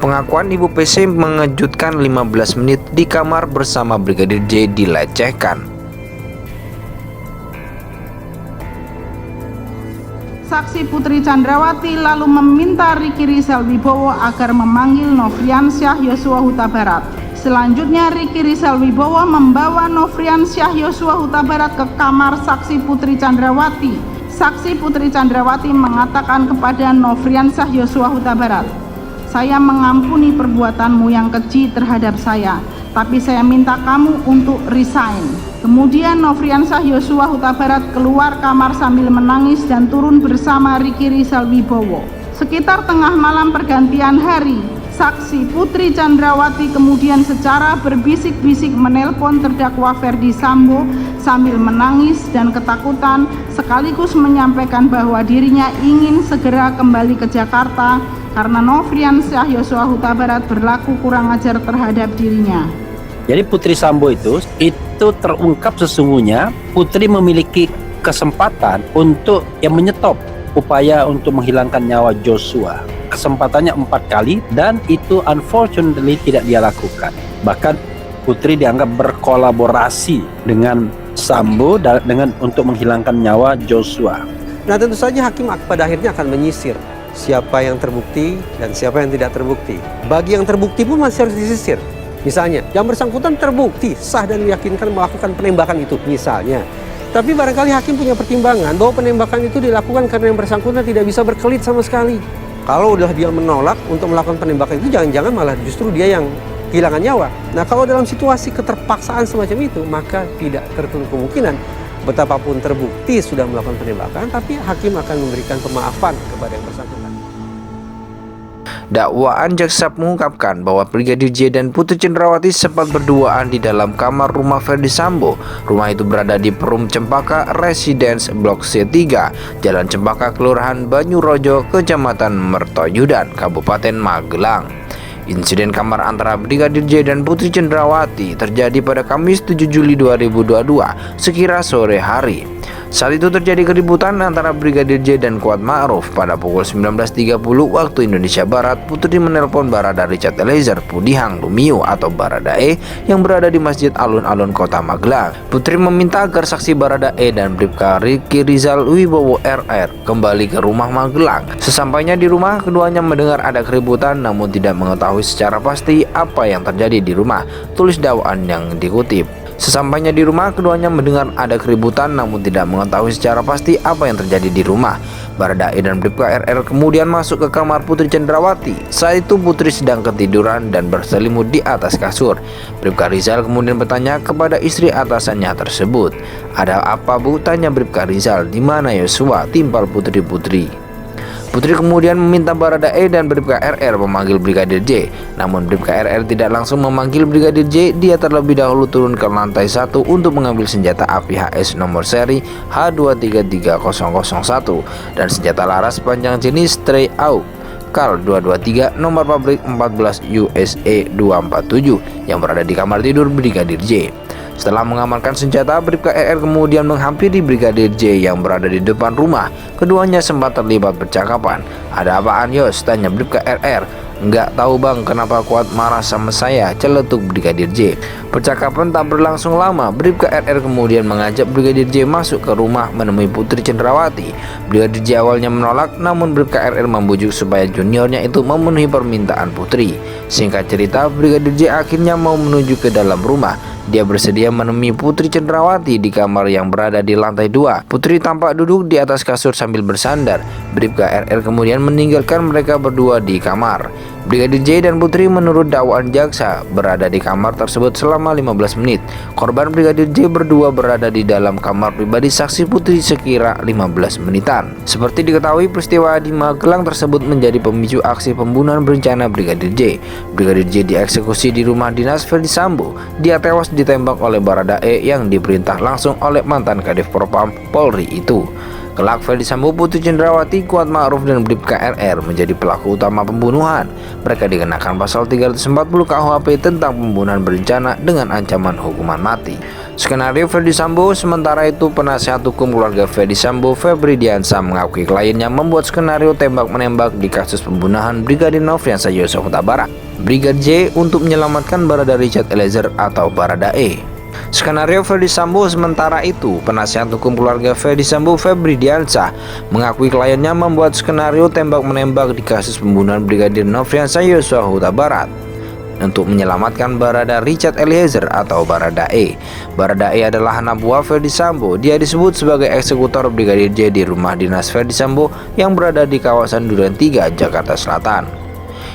Pengakuan Ibu PC mengejutkan. 15 menit di kamar bersama Brigadir J dilecehkan. Saksi Putri Chandrawati lalu meminta Ricky Rizal Wibowo agar memanggil Nofriansyah Yosua Huta Barat. Selanjutnya Ricky Rizal Wibowo membawa Nofriansyah Yosua Huta Barat ke kamar saksi Putri Chandrawati. Saksi Putri Chandrawati mengatakan kepada Nofriansyah Yosua Huta Barat, "Saya mengampuni perbuatanmu yang keji terhadap saya, tapi saya minta kamu untuk resign." Kemudian Nofriansyah Yosua Huta Barat keluar kamar sambil menangis dan turun bersama Ricky Rizal Wibowo. Sekitar tengah malam pergantian hari, saksi Putri Chandrawati kemudian secara berbisik-bisik menelpon terdakwa Ferdi Sambo sambil menangis dan ketakutan, sekaligus menyampaikan bahwa dirinya ingin segera kembali ke Jakarta karena Nofriansyah Yosua Huta Barat berlaku kurang ajar terhadap dirinya. Jadi Putri Sambo itu terungkap sesungguhnya Putri memiliki kesempatan untuk menyetop upaya untuk menghilangkan nyawa Joshua. Kesempatannya 4 kali dan itu unfortunately tidak dia lakukan. Bahkan Putri dianggap berkolaborasi dengan Sambo dengan untuk menghilangkan nyawa Joshua. Nah, tentu saja hakim pada akhirnya akan menyisir siapa yang terbukti dan siapa yang tidak terbukti. Bagi yang terbukti pun masih harus disisir. Misalnya, yang bersangkutan terbukti sah dan meyakinkan melakukan penembakan itu misalnya. Tapi barangkali hakim punya pertimbangan bahwa penembakan itu dilakukan karena yang bersangkutan tidak bisa berkelit sama sekali. Kalau udah dia menolak untuk melakukan penembakan itu, jangan-jangan malah justru dia yang kehilangan nyawa. Nah, kalau dalam situasi keterpaksaan semacam itu, maka tidak tertutup kemungkinan betapapun terbukti sudah melakukan penembakan, tapi hakim akan memberikan pemaafan kepada yang bersangkutan. Dakwaan jaksa mengungkapkan bahwa Brigadir J dan Putri Chandrawati sempat berduaan di dalam kamar rumah Ferdi Sambo. Rumah itu berada di Perum Cempaka Residence Blok C3, Jalan Cempaka, Kelurahan Banyurojo, Kecamatan Mertoyudan, Kabupaten Magelang. Insiden kamar antara Brigadir J dan Putri Chandrawati terjadi pada Kamis 7 Juli 2022 sekira sore hari. Saat itu terjadi keributan antara Brigadir J dan Kuat Ma'ruf. Pada pukul 19.30 waktu Indonesia Barat, Putri menelpon Barada Richard Eliezer Pudihang Lumiu atau Baradae yang berada di Masjid Alun-Alun Kota Magelang. Putri meminta agar saksi Baradae dan Bribka Ricky Rizal Wibowo RR kembali ke rumah Magelang. Sesampainya di rumah, keduanya mendengar ada keributan namun tidak mengetahui secara pasti apa yang terjadi di rumah, tulis dakwaan yang dikutip. Sesampainya di rumah, keduanya mendengar ada keributan namun tidak mengetahui secara pasti apa yang terjadi di rumah. Baradae dan Bribka RR kemudian masuk ke kamar Putri Chandrawati. Saat itu Putri sedang ketiduran dan berselimut di atas kasur. Bribka Rizal kemudian bertanya kepada istri atasannya tersebut. "Ada apa, Bu?" tanya Bribka Rizal. "Di mana Yosua?" timpal Putri. Putri kemudian meminta Baradae dan Bribka RR memanggil Brigadir J. Namun Bribka RR tidak langsung memanggil Brigadir J. Dia terlebih dahulu turun ke lantai 1 untuk mengambil senjata api HS nomor seri H233001 dan senjata laras panjang jenis Stray AUG Kal 223 nomor pabrik 14 USA 247 yang berada di kamar tidur Brigadir J. Setelah mengamankan senjata, Bribka RR kemudian menghampiri Brigadir J yang berada di depan rumah. Keduanya sempat terlibat percakapan. "Ada apaan, Yos?" tanya Bribka RR. "Nggak tahu, Bang, kenapa Kuat marah sama saya," celetuk Brigadir J. Percakapan tak berlangsung lama. Bribka RR kemudian mengajak Brigadir J masuk ke rumah menemui Putri Chandrawati. Brigadir J awalnya menolak, namun Bribka RR membujuk supaya juniornya itu memenuhi permintaan Putri. Singkat cerita, Brigadir J akhirnya mau menuju ke dalam rumah. Dia bersedia menemui Putri Chandrawati di kamar yang berada di lantai 2. Putri tampak duduk di atas kasur sambil bersandar. Bribka RR kemudian meninggalkan mereka berdua di kamar. Brigadir J dan Putri menurut dakwaan jaksa berada di kamar tersebut selama 15 menit. Korban Brigadir J berdua berada di dalam kamar pribadi saksi Putri sekira 15 menitan. Seperti diketahui, peristiwa di Magelang tersebut menjadi pemicu aksi pembunuhan berencana Brigadir J. Brigadir J dieksekusi di rumah dinas Ferdi Sambo. Dia tewas ditembak oleh Baradae yang diperintah langsung oleh mantan Kadif Propam Polri itu. Kelak Ferdi Sambo, Putri Cendrawati, Kuat Ma'ruf, dan Bribka RR menjadi pelaku utama pembunuhan. Mereka dikenakan pasal 340 KUHP tentang pembunuhan berencana dengan ancaman hukuman mati. Skenario Ferdi Sambo. Sementara itu, penasihat hukum keluarga Ferdi Sambo, Febri Diansah, mengakui kliennya membuat skenario tembak-menembak di kasus pembunuhan Brigadir Nofriansah Yosua Huta Barat, Brigadir J, untuk menyelamatkan Barada Richard Eliezer atau Baradae. Skenario Ferdi Sambo. Sementara itu, penasihat hukum keluarga Ferdi Sambo, Febri Diansah, mengakui kliennya membuat skenario tembak-menembak di kasus pembunuhan Brigadir Nofriansah Yosua Huta Barat untuk menyelamatkan Barada Richard Eliezer atau Baradae. Baradae adalah anak buah Ferdi Sambo. Dia disebut sebagai eksekutor Brigadir J di rumah dinas Ferdi Sambo yang berada di kawasan Duren 3, Jakarta Selatan.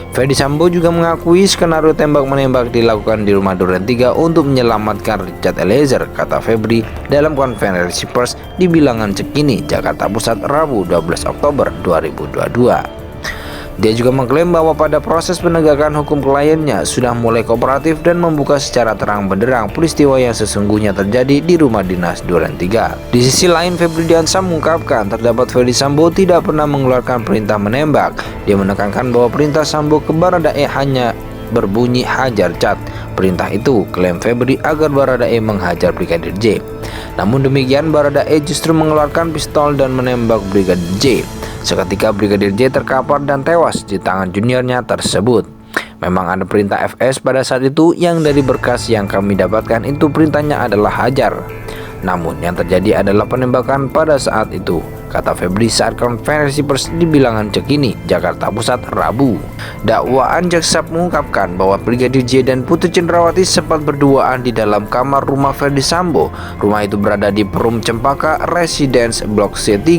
Ferdi Sambo juga mengakui skenario tembak-menembak dilakukan di rumah Duren 3 untuk menyelamatkan Richard Eliezer, kata Febri dalam konferensi pers di Bilangan Cekini, Jakarta Pusat, Rabu 12 Oktober 2022. Dia juga mengklaim bahwa pada proses penegakan hukum kliennya sudah mulai kooperatif dan membuka secara terang benderang peristiwa yang sesungguhnya terjadi di rumah dinas Duren 3. Di sisi lain, Febri Diansah mengungkapkan terdapat Ferdi Sambo tidak pernah mengeluarkan perintah menembak. Dia menekankan bahwa perintah Sambo ke Baradae hanya berbunyi hajar cat. Perintah itu, klaim Febri, agar Baradae menghajar Brigadir J. Namun demikian, Baradae justru mengeluarkan pistol dan menembak Brigadir J. Seketika Brigadir J terkapar dan tewas di tangan juniornya tersebut. Memang ada perintah FS pada saat itu, yang dari berkas yang kami dapatkan itu perintahnya adalah hajar. Namun yang terjadi adalah penembakan pada saat itu, kata Febri saat konferensi pers di Bilangan Cekini, Jakarta Pusat, Rabu. Dakwaan jaksa mengungkapkan bahwa Brigadir J dan Putri Cendrawati sempat berduaan di dalam kamar rumah Ferdi Sambo. Rumah itu berada di Perum Cempaka Residence Blok C3,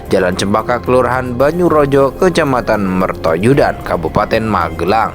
Jalan Cempaka, Kelurahan Banyurojo, Kecamatan Mertoyudan, Kabupaten Magelang.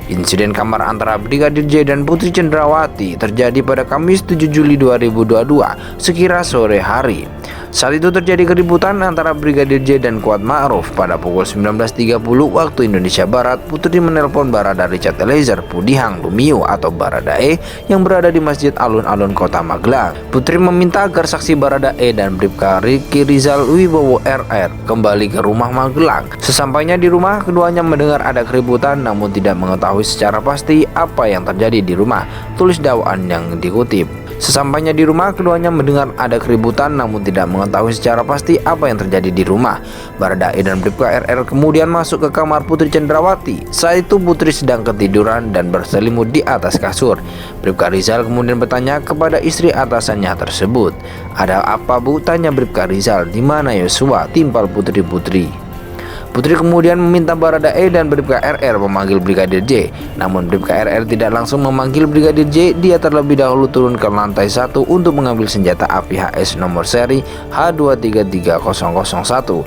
Insiden kamar antara Brigadir J dan Putri Cendrawati terjadi pada Kamis 7 Juli 2022 sekira sore hari. Saat itu terjadi keributan antara Brigadir J dan Kuat Ma'ruf. Pada pukul 19.30 waktu Indonesia Barat, Putri menelpon Barada Richard Eliezer Pudihang Lumiu atau Baradae yang berada di Masjid Alun-Alun Kota Magelang. Putri meminta agar saksi Baradae dan Bribka Riki Rizal Wibowo RR kembali ke rumah Magelang. Sesampainya di rumah, keduanya mendengar ada keributan namun tidak mengetahui secara pasti apa yang terjadi di rumah, tulis dakwaan yang dikutip. Sesampainya di rumah, keduanya mendengar ada keributan namun tidak mengetahui secara pasti apa yang terjadi di rumah. Baradae dan Bribka RR kemudian masuk ke kamar Putri Cendrawati. Saat itu Putri sedang ketiduran dan berselimut di atas kasur. Bribka Rizal kemudian bertanya kepada istri atasannya tersebut. "Ada apa, Bu?" tanya Bribka Rizal. "Di mana Yosua?" timpal Putri. Putri kemudian meminta Baradae dan Bribka RR memanggil Brigadir J. Namun Bribka RR tidak langsung memanggil Brigadir J. Dia terlebih dahulu turun ke lantai 1 untuk mengambil senjata api HS nomor seri H233001